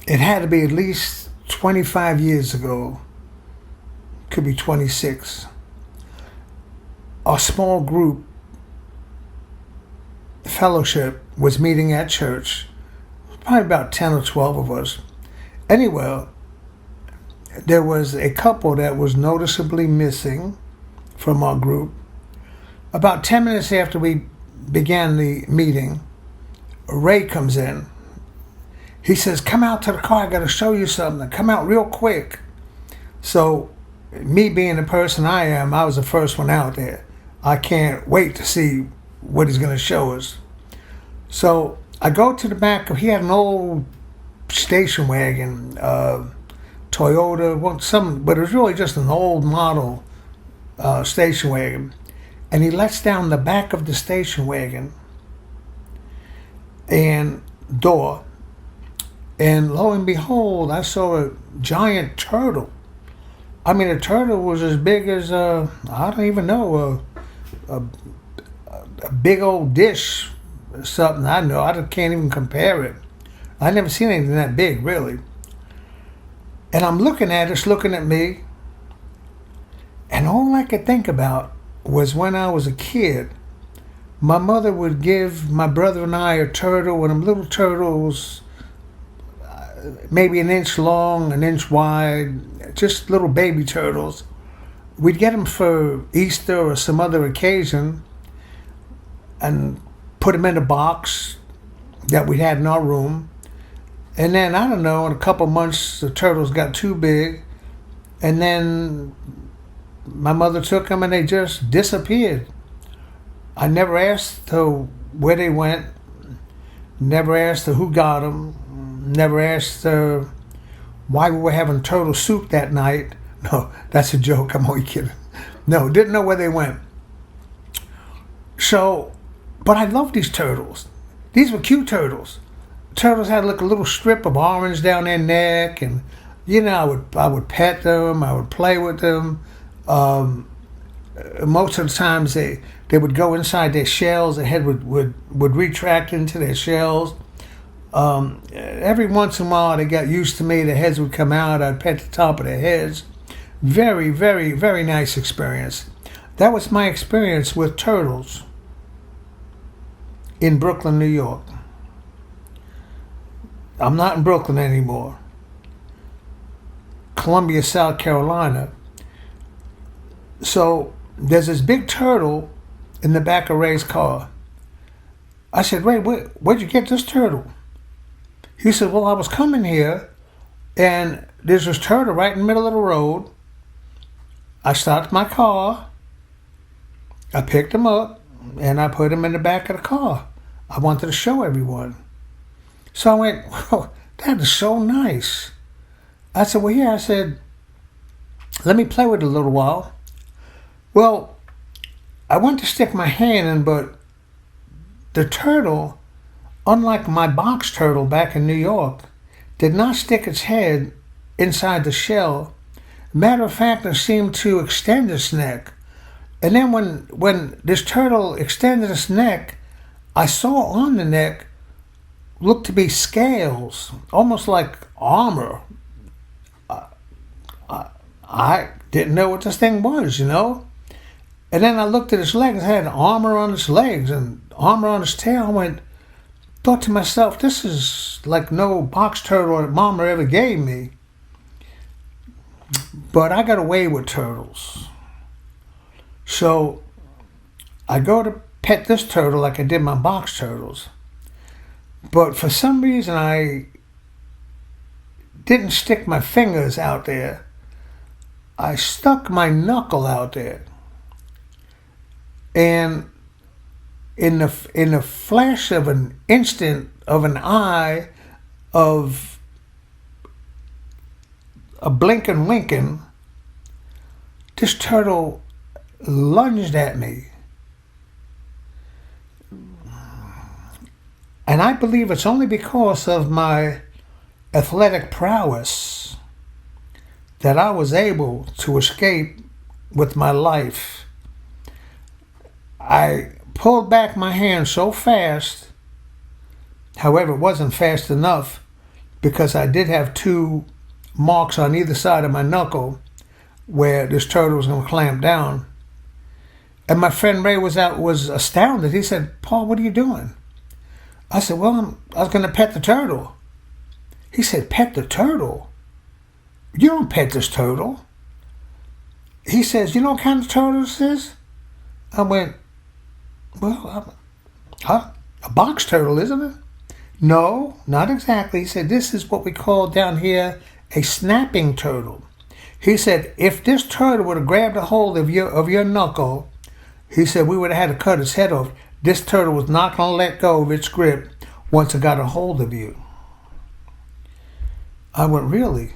It had to be at least 25 years ago, could be 26. A small group fellowship was meeting at church, probably about 10 or 12 of us. Anyway, there was a couple that was noticeably missing from our group. About 10 minutes after we began the meeting, Ray comes in. He says, "Come out to the car, I got to show you something. Come out real quick." So, me being the person I am, I was the first one out there. I can't wait to see what he's going to show us. So, I go to the back. He had an old station wagon, Toyota, but it was really just an old model station wagon. And he lets down the back of the station wagon and door. And lo and behold, I saw a giant turtle. I mean, the turtle was as big as, I don't even know, a big old dish or something. I know, I can't even compare it. I never seen anything that big, really. And I'm looking at it, it's looking at me. And all I could think about was when I was a kid, my mother would give my brother and I a turtle, one of them little turtles, maybe an inch long, an inch wide, just little baby turtles. We'd get them for Easter or some other occasion and put them in a box that we had in our room. And then, I don't know, in a couple months, the turtles got too big. And then my mother took them and they just disappeared. I never asked her where they went. Never asked her who got them. Never asked her why we were having turtle soup that night. No, that's a joke. I'm only kidding. No, didn't know where they went. So, but I love these turtles. These were cute turtles. Turtles had like a little strip of orange down their neck, and I would pet them. I would play with them. Most of the times they would go inside their shells. Their head would retract into their shells. Every once in a while they got used to me. Their heads would come out. I'd pet the top of their heads. Very, very, very nice experience. That was my experience with turtles in Brooklyn, New York. I'm not in Brooklyn anymore. Columbia, South Carolina. So there's this big turtle in the back of Ray's car. I said, "Ray, where'd you get this turtle?" He said, "Well, I was coming here and there's this turtle right in the middle of the road. I stopped my car. I picked him up and I put him in the back of the car. I wanted to show everyone." So I went, "Oh, that is so nice." I said, "Well, here," I said, "let me play with it a little while." Well, I went to stick my hand in, but the turtle, unlike my box turtle back in New York, did not stick its head inside the shell. Matter of fact, it seemed to extend its neck. And then when this turtle extended its neck, I saw on the neck looked to be scales, almost like armor. I didn't know what this thing was, And then I looked at its legs. It had armor on its legs and armor on its tail. Thought to myself, this is like no box turtle that Mama ever gave me. But I got away with turtles. So I go to pet this turtle like I did my box turtles. But for some reason, I didn't stick my fingers out there. I stuck my knuckle out there. And in the flash of an instant of an eye, of a blinking winking, this turtle lunged at me. And I believe it's only because of my athletic prowess that I was able to escape with my life. I pulled back my hand so fast, however, it wasn't fast enough, because I did have two marks on either side of my knuckle where this turtle was going to clamp down. And my friend Ray was astounded. He said, "Paul, what are you doing?" I said, "Well, I was going to pet the turtle." He said, "Pet the turtle? You don't pet this turtle." He says, "You know what kind of turtle this is?" I went, "Well, a box turtle, isn't it?" "No, not exactly." He said, "This is what we call down here a snapping turtle." He said, "If this turtle would have grabbed a hold of your knuckle," he said, "we would have had to cut its head off. This turtle was not going to let go of its grip once it got a hold of you." I went, "Really?"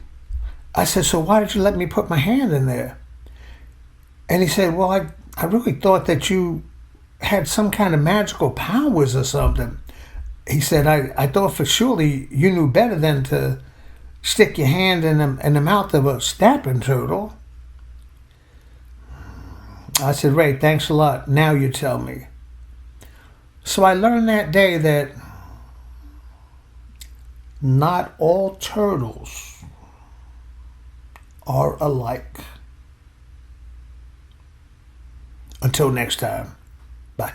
I said, "So why did you let me put my hand in there?" And he said, "Well, I really thought that you had some kind of magical powers or something." He said, I thought for surely you knew better than to stick your hand in the mouth of a snapping turtle." I said, "Ray, thanks a lot. Now you tell me." So I learned that day that not all turtles are alike. Until next time, bye.